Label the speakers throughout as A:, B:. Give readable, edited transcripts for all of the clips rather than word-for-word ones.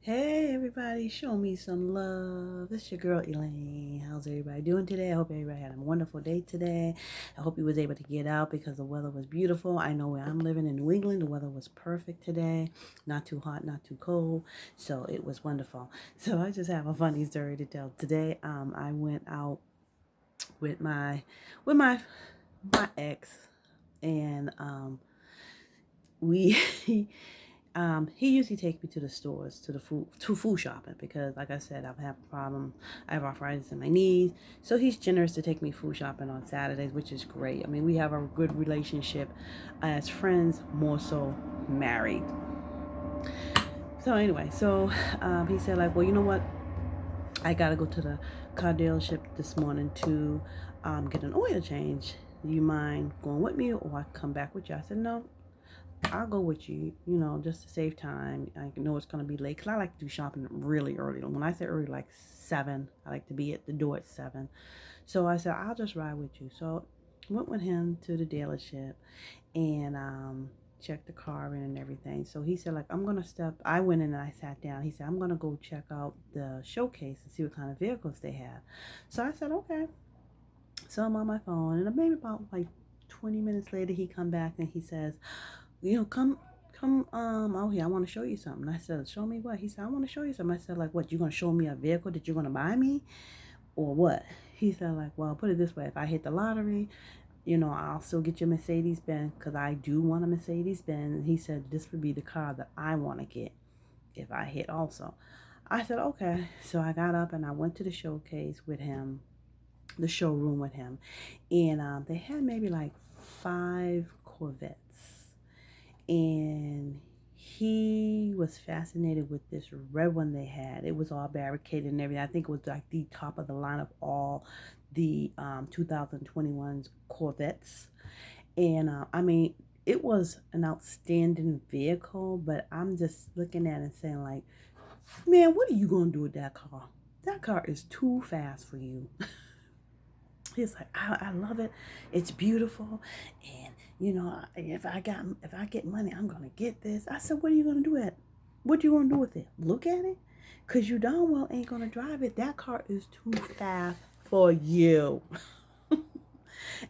A: Hey everybody, show me some love. It's your girl Elaine. How's everybody doing today? I hope everybody had a wonderful day today. I hope you was able to get out because the weather was beautiful. I know where I'm living in New England, the weather was perfect today. Not too hot, not too cold. So it was wonderful. So I just have a funny story to tell. Today, I went out with my ex and we he usually takes me to the stores, to food shopping because, like I said, I've had a problem. I have arthritis in my knees, so he's generous to take me food shopping on Saturdays, which is great. I mean, we have a good relationship as friends, more so married. So anyway, he said like, well, you know what? I gotta go to the car dealership this morning to get an oil change. Do you mind going with me, or I come back with you? I said no. I'll go with you, just to save time. I know it's going to be late because I like to do shopping really early. When I say early, like 7, I like to be at the door at 7. So I said, I'll just ride with you. So went with him to the dealership and checked the car in and everything. So he said, like, I went in and I sat down. He said, I'm going to go check out the showcase and see what kind of vehicles they have. So I said, okay. So I'm on my phone and maybe about like 20 minutes later, he come back and he says, come out here. I want to show you something. I said, show me what? He said, I want to show you something. I said, like, what? You gonna show me a vehicle that you're gonna buy me, or what? He said, like, well, put it this way: if I hit the lottery, I'll still get your Mercedes Benz because I do want a Mercedes Benz. He said this would be the car that I want to get if I hit also. I said, okay. So I got up and I went to the showcase with him, the showroom with him, and they had maybe like 5 Corvettes, and he was fascinated with this red one they had. It was all barricaded and everything. I think it was like the top of the line of all the 2021's Corvettes. And I mean, it was an outstanding vehicle, but I'm just looking at it and saying, like, man, what are you going to do with that car? That car is too fast for you. He's like, I love it. It's beautiful, and if I get money, I'm gonna get this. I said, what are you gonna do with it? What you gonna do with it? Look at it, cause you darn well ain't gonna drive it. That car is too fast for you.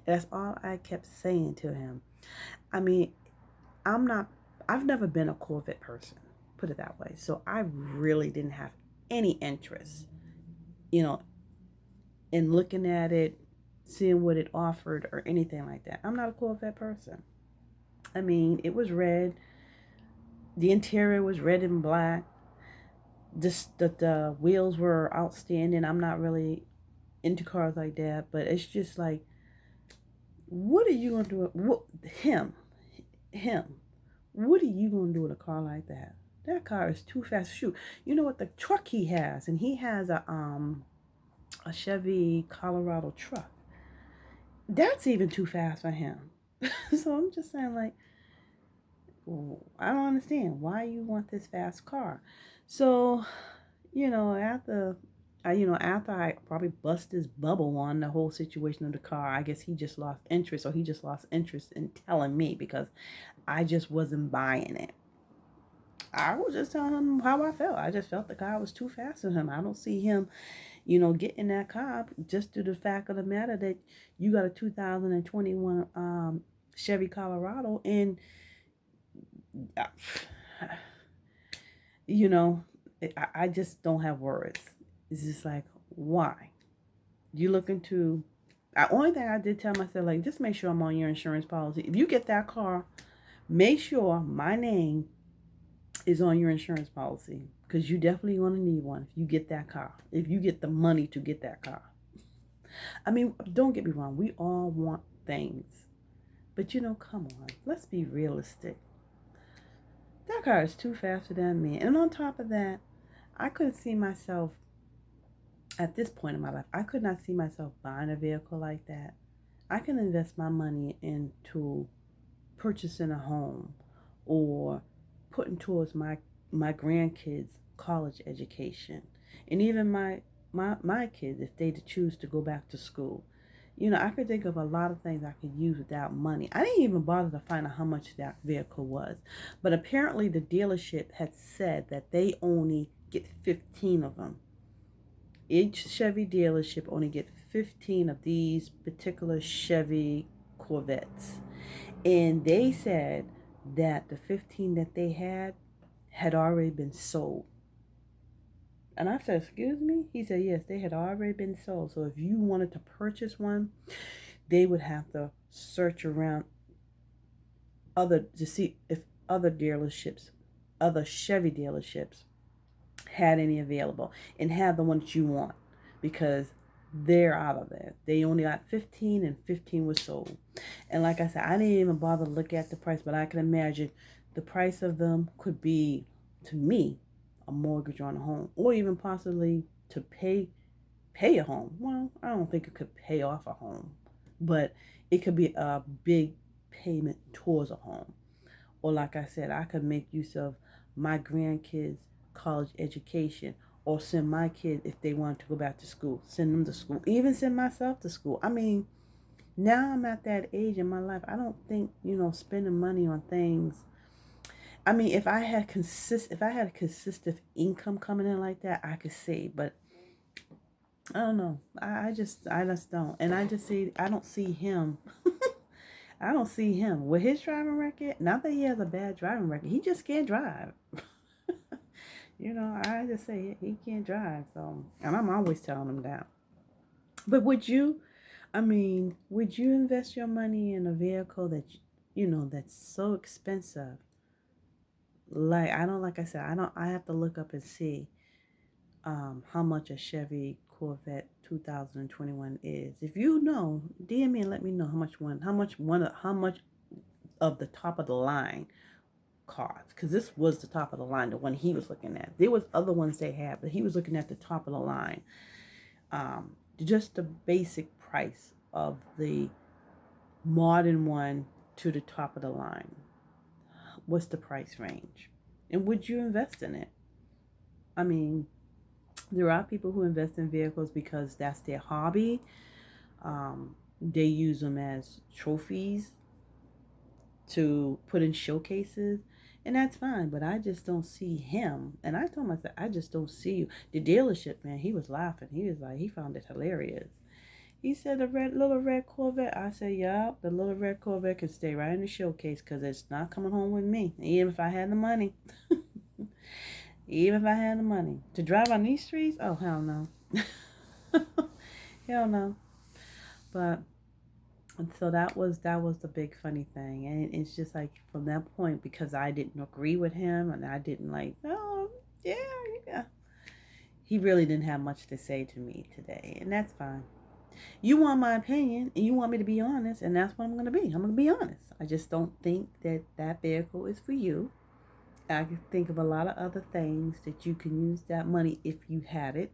A: That's all I kept saying to him. I mean, I'm not. I've never been a Corvette person. Put it that way. So I really didn't have any interest, you know, in looking at it, seeing what it offered, or anything like that. I'm not a Corvette person. I mean, it was red. The interior was red and black. Just that the wheels were outstanding. I'm not really into cars like that, but it's just like, what are you gonna do? Him. What are you gonna do with a car like that? That car is too fast. Shoot, you know what the truck he has, and he has a Chevy Colorado truck. That's even too fast for him. So I'm just saying, like, I don't understand why you want this fast car. So, after I probably bust his bubble on the whole situation of the car, I guess he just lost interest, or he just lost interest in telling me because I just wasn't buying it. I was just telling him how I felt. I just felt the car was too fast for him. I don't see him, getting that car just due to the fact of the matter that you got a 2021 Chevy Colorado, and uh, you know, I just don't have words. It's just like, why? You looking to. The only thing I did tell myself, like, just make sure I'm on your insurance policy. If you get that car, make sure my name is on your insurance policy because you definitely going to need one if you get that car. If you get the money to get that car. I mean, don't get me wrong. We all want things. But, come on. Let's be realistic. That car is too fast for that man. And on top of that, I couldn't see myself at this point in my life. I could not see myself buying a vehicle like that. I can invest my money into purchasing a home or putting towards my grandkids' college education, and even my kids if they choose to go back to school. I could think of a lot of things I could use without money. I didn't even bother to find out how much that vehicle was. But apparently the dealership had said that they only get 15 of them. Each Chevy dealership only get 15 of these particular Chevy Corvettes. And they said that the 15 that they had already been sold. And I said, excuse me? He said, yes, they had already been sold. So if you wanted to purchase one, they would have to search around to see if other dealerships, other Chevy dealerships had any available and have the one that you want, because they're out of there. They only got 15 and 15 was sold. And like I said, I didn't even bother to look at the price, but I can imagine the price of them could be, to me, a mortgage on a home, or even possibly to pay a home. Well, I don't think it could pay off a home, but it could be a big payment towards a home. Or like I said, I could make use of my grandkids' college education, or send my kids, if they want to go back to school, send them to school, even send myself to school. I mean, now I'm at that age in my life. I don't think, spending money on things. I mean, if I had a consistent income coming in like that, I could save, but I don't know. I just don't. And I don't see him. I don't see him with his driving record. Not that he has a bad driving record. He just can't drive. I just say he can't drive. So, and I'm always telling him that. But would you invest your money in a vehicle that's so expensive? Like I said, I have to look up and see how much a Chevy Corvette 2021 is. If you know, DM me and let me know how much of the top of the line cars, because this was the top of the line, the one he was looking at. There was other ones they had, but he was looking at the top of the line. Just the basic price of the modern one to the top of the line. What's the price range? And would you invest in it? I mean, there are people who invest in vehicles because that's their hobby. They use them as trophies to put in showcases, and that's fine. But I just don't see him. And I told myself, I just don't see you. The dealership man, he was laughing. He was like, he found it hilarious. He said the little red Corvette. I said, yeah, the little red Corvette can stay right in the showcase because it's not coming home with me, even if I had the money. Even if I had the money to drive on these streets, oh hell no. Hell no. But so that was the big funny thing, and it's just like from that point, because I didn't agree with him and I didn't like, oh yeah, he really didn't have much to say to me today, and that's fine. You want my opinion and you want me to be honest, and that's what I'm going to be. I'm going to be honest. I just don't think that vehicle is for you. I can think of a lot of other things that you can use that money if you had it,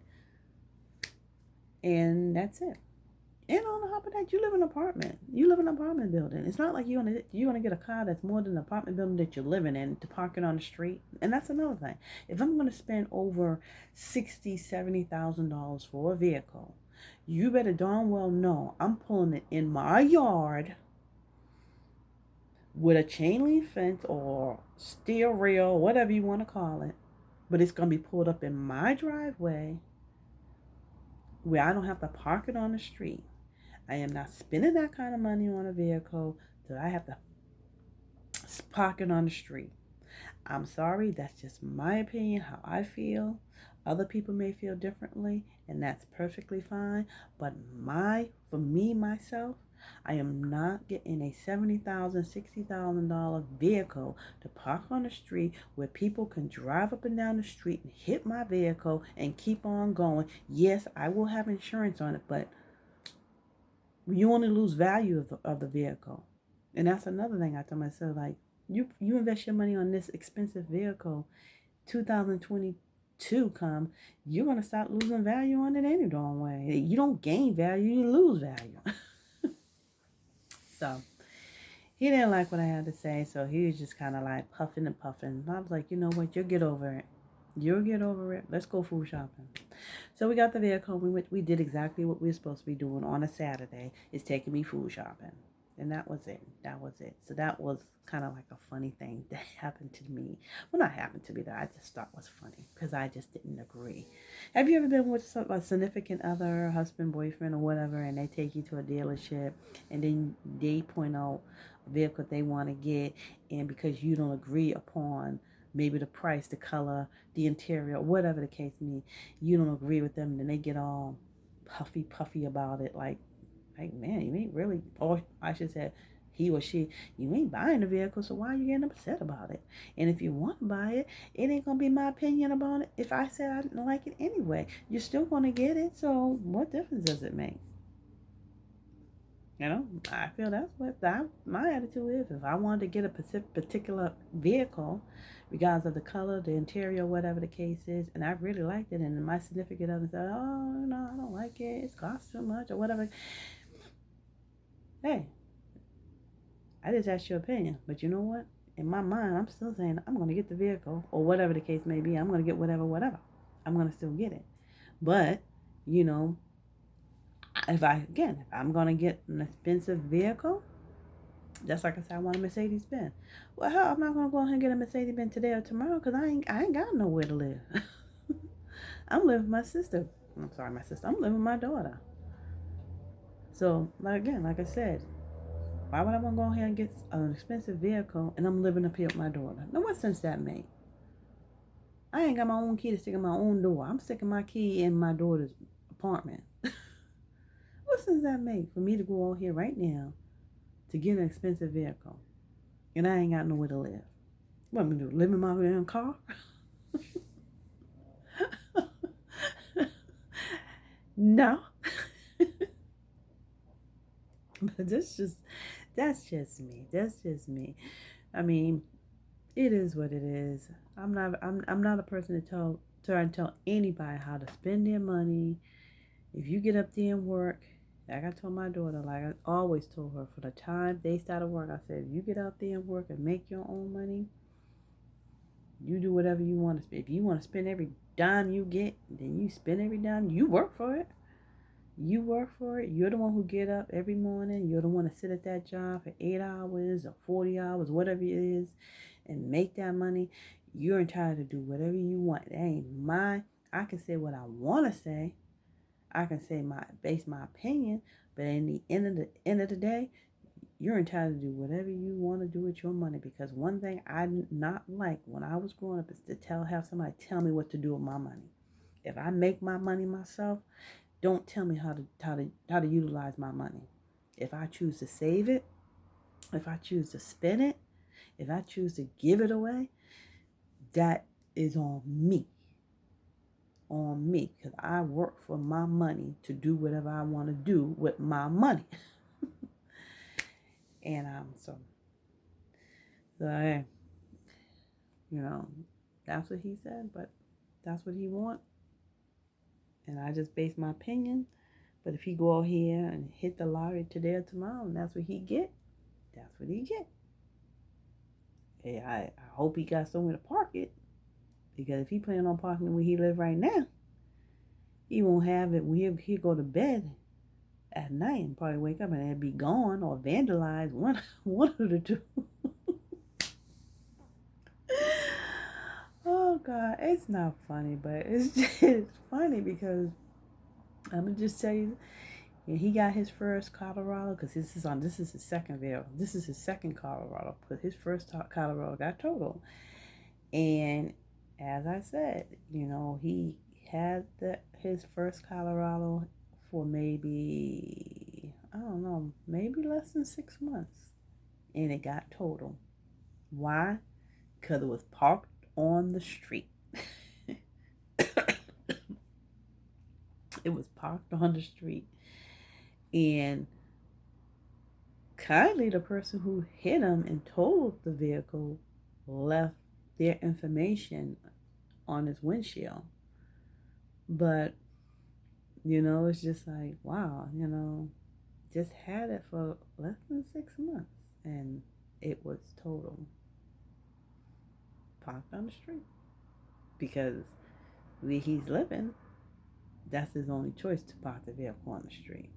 A: and that's it. And on top of that, you live in an apartment. You live in an apartment building. It's not like you're gonna get a car that's more than an apartment building that you're living in to park it on the street. And that's another thing. If I'm gonna spend over $60,000-$70,000 for a vehicle, you better darn well know I'm pulling it in my yard with a chain link fence or steel rail, whatever you want to call it. But it's gonna be pulled up in my driveway where I don't have to park it on the street. I am not spending that kind of money on a vehicle that I have to park it on the street. I'm sorry, that's just my opinion, how I feel. Other people may feel differently, and that's perfectly fine. But for me, myself, I am not getting a $70,000, $60,000 vehicle to park on the street where people can drive up and down the street and hit my vehicle and keep on going. Yes, I will have insurance on it, but you only lose value of the vehicle. And that's another thing I tell myself, like, you invest your money on this expensive vehicle, 2022 come, you're going to start losing value on it any darn way. You don't gain value, you lose value. So he didn't like what I had to say, so he was just kind of like puffing and puffing. And I was like, you know what, you'll get over it. You'll get over it. Let's go food shopping. So we got the vehicle. We did exactly what we were supposed to be doing on a Saturday. It's taking me food shopping. And that was it. That was it. So that was kind of like a funny thing that happened to me. Well, not happened to me, that I just thought was funny because I just didn't agree. Have you ever been with a significant other, husband, boyfriend, or whatever, and they take you to a dealership and then they point out a vehicle they want to get, and because you don't agree upon maybe the price, the color, the interior, whatever the case may be, you don't agree with them, and then they get all puffy about it, like, man, you ain't really, or I should say, he or she, you ain't buying the vehicle, so why are you getting upset about it? And if you want to buy it, it ain't going to be my opinion about it. If I said I didn't like it anyway, you're still going to get it, so what difference does it make? You know, I feel that's what my attitude is. If I wanted to get a particular vehicle, regardless of the color, the interior, whatever the case is, and I really liked it, and my significant other said, oh, no, I don't like it, it's cost too much, or whatever. Hey, I just asked your opinion, but you know what? In my mind, I'm still saying I'm going to get the vehicle, or whatever the case may be. I'm going to get whatever. I'm going to still get it. But, you know, if I'm going to get an expensive vehicle, just like I said, I want a Mercedes Benz. Well, hell, I'm not going to go ahead and get a Mercedes Benz today or tomorrow because I ain't got nowhere to live. I'm living with my sister. I'm sorry, my sister. I'm living with my daughter. So, like I said, why would I want to go ahead and get an expensive vehicle and I'm living up here with my daughter? Now, what sense that make? I ain't got my own key to stick in my own door. I'm sticking my key in my daughter's apartment. What sense that make for me to go out here right now to get an expensive vehicle and I ain't got nowhere to live? What am I going to do? Live in my own car? No. But that's just me. That's just me. I mean, it is what it is. I'm not a person to try and tell anybody how to spend their money. If you get up there and work, like I told my daughter, like I always told her, for the time they started work, I said, if you get out there and work and make your own money, you do whatever you want to spend. If you want to spend every dime you get, then you spend every dime. You work for it. You work for it. You're the one who get up every morning. You're the one to sit at that job for 8 hours or 40 hours, whatever it is, and make that money. You're entitled to do whatever you want. It ain't mine. I can say what I want to say. I can say base my opinion, but in the end of the day, you're entitled to do whatever you want to do with your money. Because one thing I did not like when I was growing up is to have somebody tell me what to do with my money. If I make my money myself, don't tell me how to utilize my money. If I choose to save it, if I choose to spend it, if I choose to give it away, that is on me. On me, because I work for my money to do whatever I want to do with my money. And hey, you know, that's what he said, but that's what he want, and I just base my opinion. But if he go out here and hit the lottery today or tomorrow, and that's what he get, that's what he get. Hey, I hope he got somewhere to park it, because if he planning on parking where he live right now, he won't have it when he go to bed at night and probably wake up and it'd be gone or vandalized. One of the two. Oh God, it's not funny, but it's just funny because I'm gonna just tell you, he got his first Colorado, because this is his second vehicle. This is his second Colorado, but his first Colorado got totaled. And as I said, he had his first Colorado for maybe, I don't know, maybe less than 6 months, and it got totaled. Why? Because it was parked on the street. It was parked on the street. And kindly, the person who hit him and totaled the vehicle left their information on his windshield. But, it's just like, wow, just had it for less than 6 months. And it was total. Parked on the street. Because where he's living, that's his only choice, to park the vehicle on the street.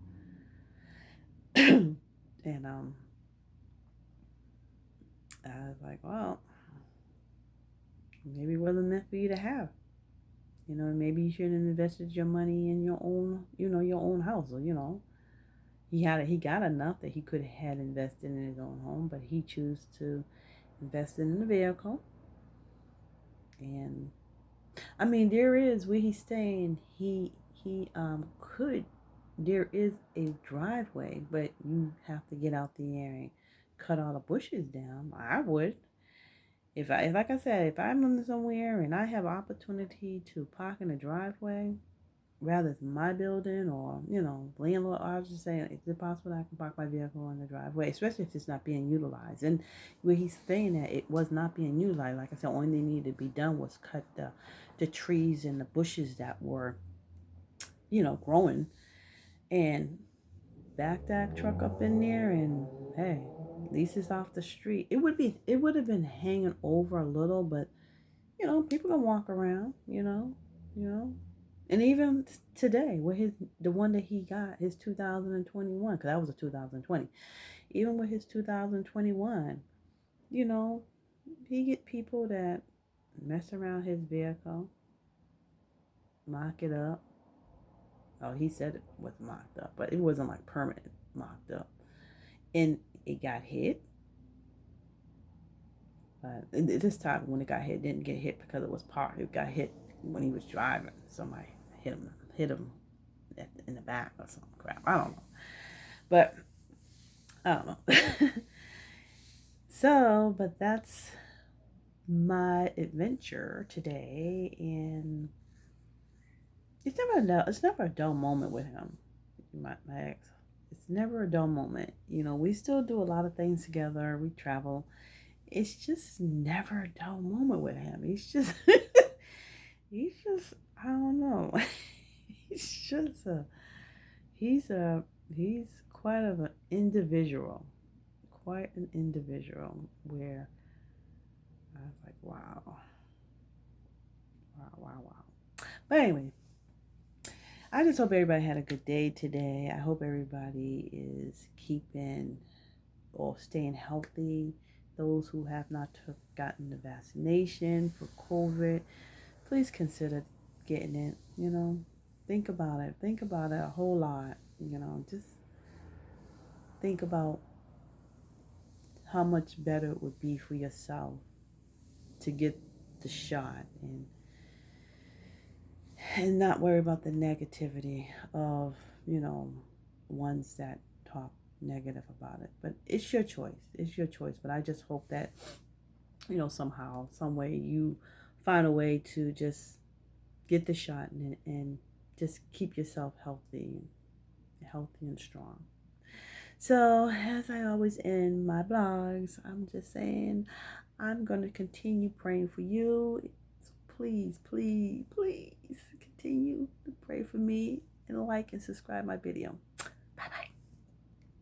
A: And I was like, well, maybe it wasn't meant for you to have. Maybe you should have invested your money in your own, your own house. Or, he got enough that he could have had invested in his own home, but he chose to invest in the vehicle. And I mean, there is where he's staying. He could. There is a driveway, but you have to get out there and cut all the bushes down. I would. If I, like I said, if I'm somewhere and I have opportunity to park in a driveway, rather it's my building or, landlord, I was just saying, is it possible that I can park my vehicle in the driveway, especially if it's not being utilized? And where he's saying that it was not being utilized, like I said, only thing needed to be done was cut the trees and the bushes that were, growing, and back that truck up in there, and hey, at least it's off the street. It would have been hanging over a little, but people can walk around, you know. And even today, with the one that he got, his 2021, because that was a 2020. Even with his 2021, you know, he get people that mess around his vehicle, mock it up. Oh, he said it was mocked up, but it wasn't like permanent mocked up. And it got hit. This time when it got hit, it didn't get hit because it was parked. It got hit when he was driving. Somebody hit him in the back or some crap. I don't know. But I don't know. So, but that's my adventure today, and it's never a dull moment with him. My ex. It's never a dull moment. We still do a lot of things together. We travel. It's just never a dull moment with him. He's just, I don't know. He's just he's a, he's quite of an individual. Quite an individual where I was like, wow. Wow, wow, wow. But anyway, I just hope everybody had a good day today. I hope everybody is keeping or staying healthy. Those who have not gotten the vaccination for COVID, please consider getting it. Think about it. Think about it a whole lot. Just think about how much better it would be for yourself to get the shot, and not worry about the negativity of, ones that talk negative about it. But it's your choice. It's your choice. But I just hope that, somehow, some way you find a way to just get the shot, and just keep yourself healthy and strong. So, as I always end my blogs, I'm just saying I'm going to continue praying for you. So please, please, please continue to pray for me, and like and subscribe my video. Bye bye.